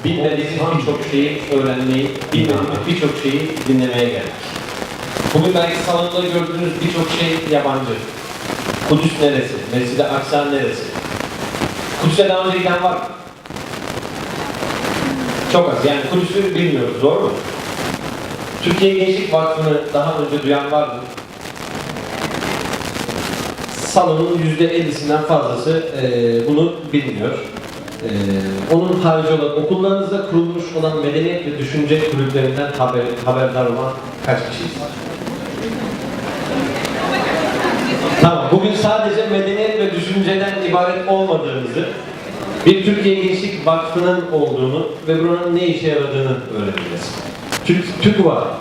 bilmediğimiz birçok şeyi öğrenmeyi, bilmediğimiz birçok şeyi dinlemeye geldik. Bugün belki salonda gördüğünüz birçok şey yabancı. Kudüs neresi? Mescid-i Aksa neresi? Kudüs'e daha önce giden var mı? Çok az. Yani Kudüs'ü bilmiyoruz. Doğru mu? Türkiye Gençlik Vakfı'nı daha önce duyan var mı? Salonun %50'sinden fazlası bunu bilmiyor. Onun harici olan okullarınızda kurulmuş olan medeniyet ve düşünce kulüplerinden haberdar olan kaç kişiyiz? Tamam, bugün sadece medeniyet ve düşünceden ibaret olmadığımızı, bir Türkiye Gençlik Vakfı'nın olduğunu ve buranın ne işe yaradığını öğreneceğiz. TÜGVA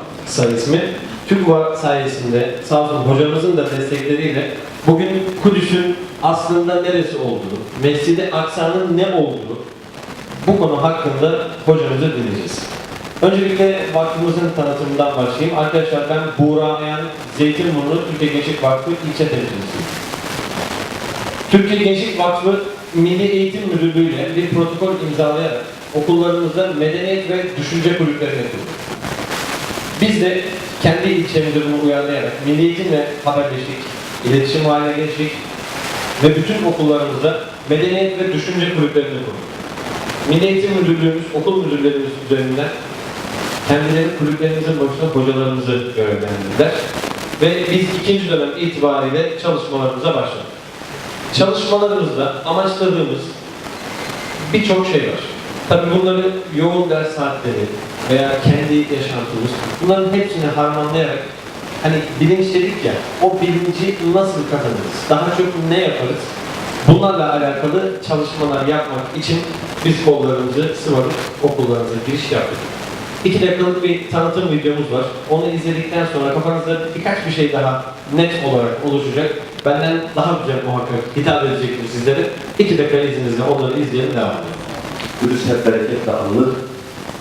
ismi. TÜGVA sayesinde sağ olsun hocamızın da destekleriyle bugün Kudüs'ün aslında neresi olduğu, Mescid-i Aksa'nın ne olduğu bu konu hakkında hocamızı dinleyeceğiz. Öncelikle vakfımızın tanıtımından başlayayım. Arkadaşlar ben Buğra Ayan, Zeytinburnu Türkiye Gençlik Vakfı ilçe temsilcisiyim. Türkiye Gençlik Vakfı Milli Eğitim Müdürlüğü ile bir protokol imzalayarak okullarımızda medeniyet ve düşünce kulüplerini kurduk. Biz de kendi ilçemizde bunu uyarlayarak milli eğitimle haberleştik, iletişim haline geçtik ve bütün okullarımızda medeniyet ve düşünce kulüplerini kurduk. Milli Eğitim Müdürlüğümüz, okul müdürlerimiz üzerinden kendileri kulüplerimizin başına hocalarımızı görevlendirdiler ve biz ikinci dönem itibariyle çalışmalarımıza başladık. Çalışmalarımızda amaçladığımız birçok şey var. Tabii bunları yoğun ders saatleri veya kendi yaşantımız, bunların hepsini harmanlayarak hani bilinç dedik ya, o bilinci nasıl kazanırız, daha çok ne yaparız, bunlarla alakalı çalışmalar yapmak için biz kollarımızı sıvadık, okullarımıza giriş yaptık. 2 dakikalık bir tanıtım videomuz var. Onu izledikten sonra kafanızda birkaç bir şey daha net olarak oluşacak. Benden daha güzel muhakkak hitap edecektir sizlere. 2 dakika izninizle onları izleyelim, devam edelim. Kudüs hep bereketle anılır.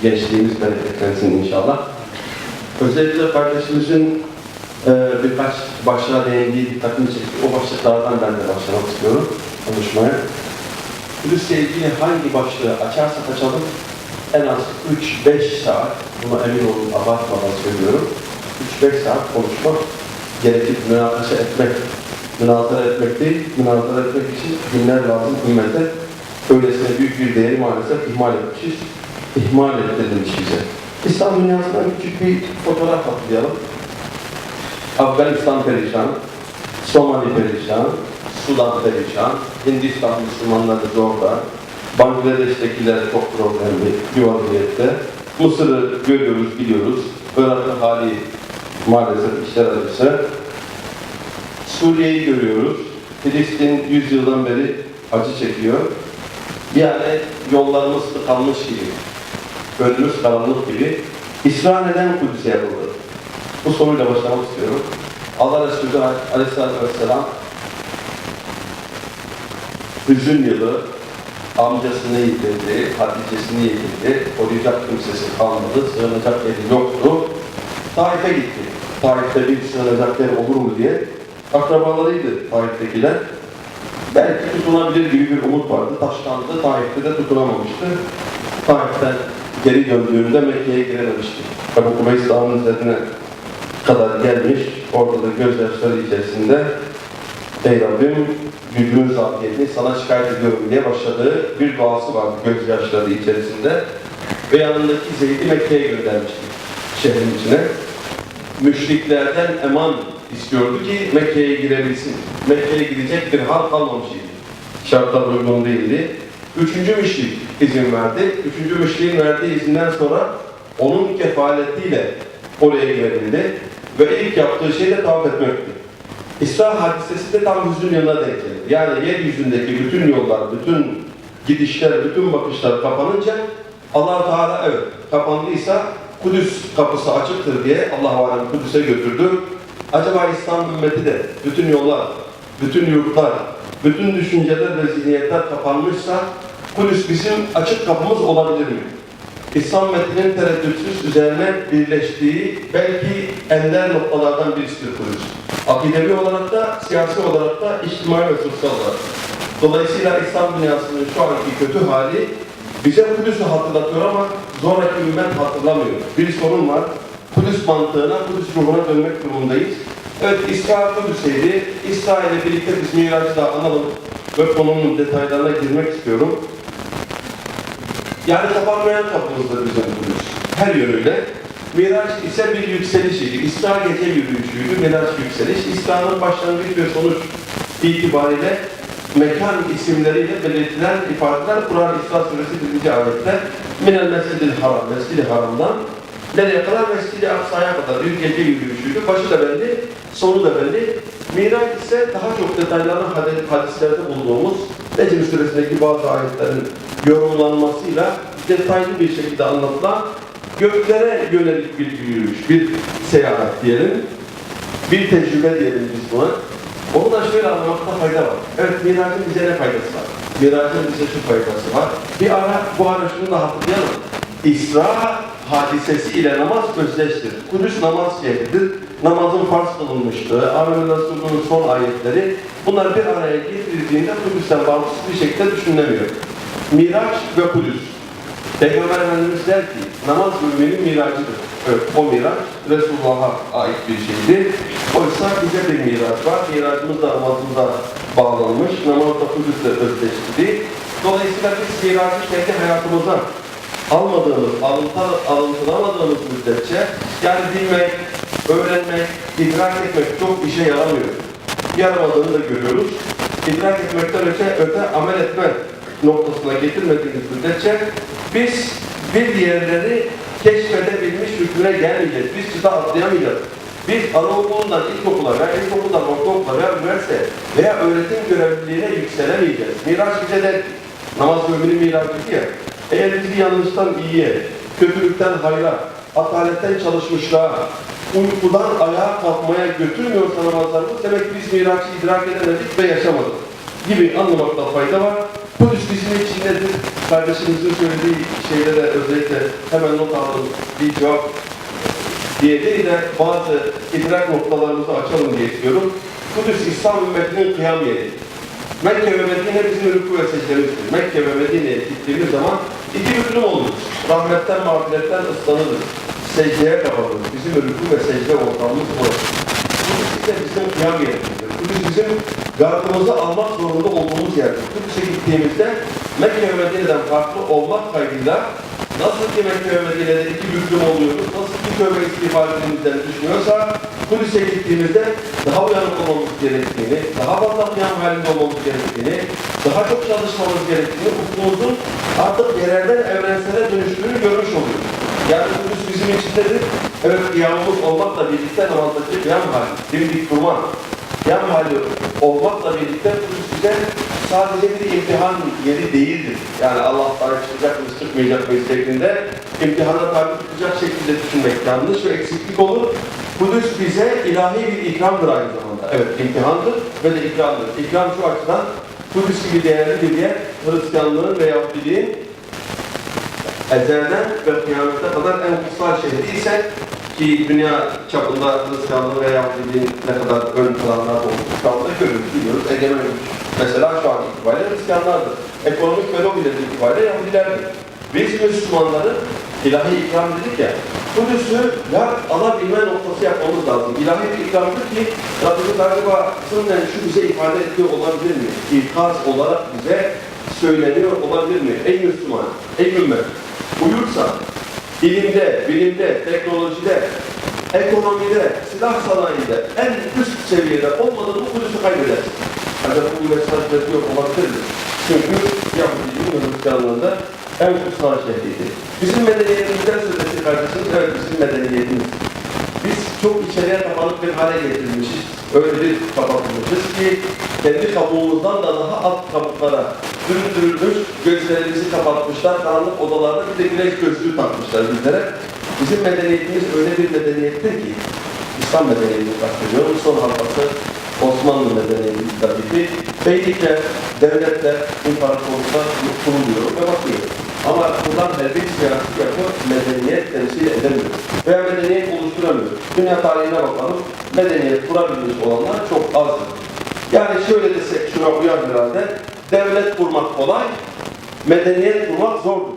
Gençliğimiz bereketlensin inşallah. Özellikle kardeşimizin birkaç başlığa değindiği dikkatimi çekti. O başlıklardan ben de başlamak istiyorum konuşmaya. Kudüs'le ilgili hangi başlığı açarsak açalım en az 3-5 saat, buna emin olun abartmadan söylüyorum, 3-5 saat konuşmak gerekir, münakaşa etmek. Münazara etmek değil, münazara etmek için dinler lazım ümmete. Öylesine büyük bir değeri maalesef ihmal etmişiz. İhmal edilmiş bize. İslam dünyasından küçük bir fotoğraf atlayalım. Afganistan perişan, Somali perişan, Sudan perişan, Hindistan Müslümanları zorda, Bangladeş'tekiler çok problemli bir vaziyette. Mısır'ı görüyoruz, biliyoruz. Irak'ın hali maalesef işler acısı. Suriye'yi görüyoruz. Filistin 100 yıldan beri acı çekiyor. Yani yollarımız tıkanmış gibi, önümüz karanlık gibi. İsra neden Kudüs'e yapıldı? Bu soruyla başlamak istiyorum. Allah Resulü Aleyhisselatü Vesselam hüzün yılı, amcasını yitirdi, Hatice'sini yitirdi, koruyacak kimsesi kalmadı, sığınacak yeri yoktu. Taif'e gitti. Taif'te bir sığınacak yer olur mu diye. Akrabalarıydı Taif'tekiler. Belki tutunabilir gibi bir umut vardı. Taşlandı, Taif'te de tutunamamıştı. Taif'ten geri döndüğünde Mekke'ye girememişti. Ebu Kubeys Dağı'nın üzerine kadar gelmiş, orada da gözyaşları içerisinde "Ey Rabbim, gücümün zafiyetini sana şikayet ediyorum" diye başladığı bir duası vardı gözyaşları içerisinde. Ve yanındaki Zeyd'i Mekke'ye göndermişti, şehrin içine. Müşriklerden eman istiyordu ki Mekke'ye girebilsin. Mekke'ye gidecek bir hal kalmamıştı. Şartlar uygun değildi. Üçüncü müşrik izin verdi. Üçüncü müşriğin verdiği izinden sonra onun kefaletiyle oraya girebildi. Ve ilk yaptığı şey de tavaf etmekti. İsra hadisesi de tam hüzün yılına denk geldi. Yani yeryüzündeki bütün yollar, bütün gidişler, bütün bakışlar kapanınca Allah-u Teala evet kapandıysa Kudüs kapısı açıktır diye Allah-u Alem Kudüs'e götürdü. Acaba İslam ümmeti de bütün yollar, bütün yurtlar, bütün düşünceler ve zihniyetler kapanmışsa Kudüs bizim açık kapımız olabilir mi? İslam metninin tereddütsüz üzerine birleştiği belki ender noktalardan birisidir Kudüs. Akidevi olarak da, siyasi olarak da, içtimai ve sosyal olarak. Dolayısıyla İslam dünyasının şu anki kötü hali Bize Kudüs'ü hatırlatıyor ama sonraki ümmet hatırlamıyor. Bir sorun var. Kudüs mantığına, Kudüs ruhuna dönmek durumundayız. Evet, İsra Kudüs'eydi. İsra ile birlikte biz Miraç'ı da analım ve konunun detaylarına girmek istiyorum. Yani kapanmayan kapımızda bizim Kudüs. Her yönüyle. Miraç ise bir yükselişiydi. İsra gece yürüyüşüydü, Miraç yükseliş. İsra'nın başlangıç ve sonuç itibariyle mekan isimleriyle belirtilen ifadeler Kur'an İsra Suresi 1. ayette Minel Mescid-i Haram, Mescid-i Haram'dan nereye kadar? Mescid-i Aksa'ya kadar bir gece yürüyüşüydü. Başı da belli, sonu da belli. Miraç ise daha çok detaylarını hadislerde bulduğumuz Necm Suresi'ndeki bazı ayetlerin yorumlanmasıyla detaylı bir şekilde anlatılan göklere yönelik bir yürüyüş, bir seyahat diyelim, bir tecrübe diyelim biz buna. Onu da şöyle anlamakta fayda var. Evet, Miraç'ın bize ne faydası var? Miraç'ın bize şu faydası var. Bir ara, bu ara şunu da hatırlayalım. İsra hadisesi ile namaz özdeştir. Kudüs namaz şehridir. Namazın farz kılınmışlığı, Âmen-i Resulü'nün son ayetleri, bunlar bir araya getirildiğinde Kudüs'ten bağımsız bir şekilde düşünülemiyor. Miraç ve Kudüs. Peygamber Efendimiz der ki, namaz müminin miracıdır. Evet, o miraç Resulullah'a ait bir şeydi. Oysa bize bir miraç var. Miracımız da namazımıza bağlanmış. Namaz da Kudüs'le özdeşti. Dolayısıyla biz miracı kendi hayatımıza almadığımız, alıntılamadığımız müddetçe, yani bilmek, öğrenmek, idrak etmek çok işe yaramıyor. Yaramadığını da görüyoruz. İdrak etmekten öte amel etme noktasına getirmediğimiz müddetçe biz bir diğerleri keşfedebilmiş hükmüne gelmeyeceğiz. Biz çıta atlayamayacağız. Biz anaokulundan ilkokula veya ilkokuldan ortaokula veya üniversite veya öğretim görevliliğine yükselemeyeceğiz. Miraç bize de namaz müminin miracıydı ya. Eğer bizi yanlıştan iyiye, kötülükten hayra, ataletten çalışmışlığa, uykudan ayağa kalkmaya götürmüyorsa namazlarımız, demek ki biz miracı idrak edemedik ve yaşamadık gibi anlamakta fayda var. Kudüs bizim için nedir? Kardeşimizin söylediği şeylere özellikle hemen not aldım, bir cevap diye değil de bazı idrak noktalarımızı açalım diye istiyorum. Kudüs, İslam ümmetinin kıyam yeri. Mekke ve Medine bizim rükû ve secdemizdir. Mekke ve Medine'ye gittiğimiz zaman iki büklüm oluruz. Rahmetten, mağfiretten ıslanırız. Secdeye kapatırız. Bizim rükû ve secde ortamımız burası. Kudüs ise bizim kıyam yerimizdir. Kudüs bizim gardımızı almak zorunda olduğumuz yerdir. Kudüs'e gittiğimizde Mekke ve Medine'den farklı olmak kaydıyla nasıl ki Mekke ve Medine'de iki büklüm oluyoruz, nasıl ki tövbe istiğfar edildiğimizden düşünüyorsa Kudüs'e gittiğimizde daha uyanık olmamız gerektiğini, daha fazla kıyam halinde olmamız gerektiğini, daha çok çalışmamız gerektiğini, ufkumuzun artık yerelden evrensele dönüştüğünü görmüş oluyoruz. Yani Kudüs bizim içindedir. Evet, kıyamımız olmakla birlikte namazdaki kıyam hali, dimdik durma, kıyam hali olmakla birlikte Kudüs bize sadece bir imtihan yeri değildir. Yani Allah'tan çıkacak mıyız, çıkmayacak mıyız şeklinde imtihana tabi tutacak şekilde düşünmek yanlış ve eksiklik olur. Kudüs bize ilahi bir ikramdır aynı zamanda. Evet, imtihandır ve de ikramdır. İkram şu açıdan, Kudüs gibi değerli bir yer, Hristiyanlığın ve Yahudiliğin ezelden ve kıyamete kadar en kutsal şehri ise, ki dünya çapında Hristiyanlığı ve Yahudiliğin ne kadar ön planlarda olduğunu şu anda görüyoruz, biliyoruz. Egemen güç mesela şu an itibariyle Hristiyanlardır. Ekonomik ve lobileri itibariyle Yahudilerdir. Biz Müslümanların ilahi ikram dedik ya, Kudüs'ü alabilme noktası yapmamız lazım. İlahi bir ikramdır ki Rabbimiz acaba sınırlen şu bize ifade ediyor olabilir mi? İkaz olarak bize söyleniyor olabilir mi? Ey Müslüman, ey ümmet, buyursa ilimde, bilimde, teknolojide, ekonomide, silah sanayide en üst seviyede olmadığı bu Kudüs'ü kaybedersin. Acaba bu mesaj veriyor olabilir mi? Çünkü Yahudi'nin Hristiyanlığında en kutsal şehriydi. Bizim medeniyetimizden söz etti kardeşimiz, evet bizim medeniyetimiz. Biz çok içeriye kapanık bir hale getirilmişiz. Öyle bir kapatılmışız ki kendi kabuğumuzdan da daha alt kabuklara dürüldürülmüş, gözlerimizi kapatmışlar, karanlık odalarda bir de güneş gözlüğü takmışlar bizlere. Bizim medeniyetimiz öyle bir medeniyettir ki, İslam medeniyetini kastediyorum, son halkası Osmanlı medeniyeti tabii ki, beylikler, devletler, imparatorluklar kuruluyor ve bakıyor. Ama buradan her bir siyasi yapı medeniyet temsil edemiyor veya medeniyet oluşturamıyor. Dünya tarihine bakalım, medeniyet kurabilmiş olanlar çok azdır. Yani şöyle desek, şuna uyar herhalde, devlet kurmak kolay, medeniyet kurmak zordur.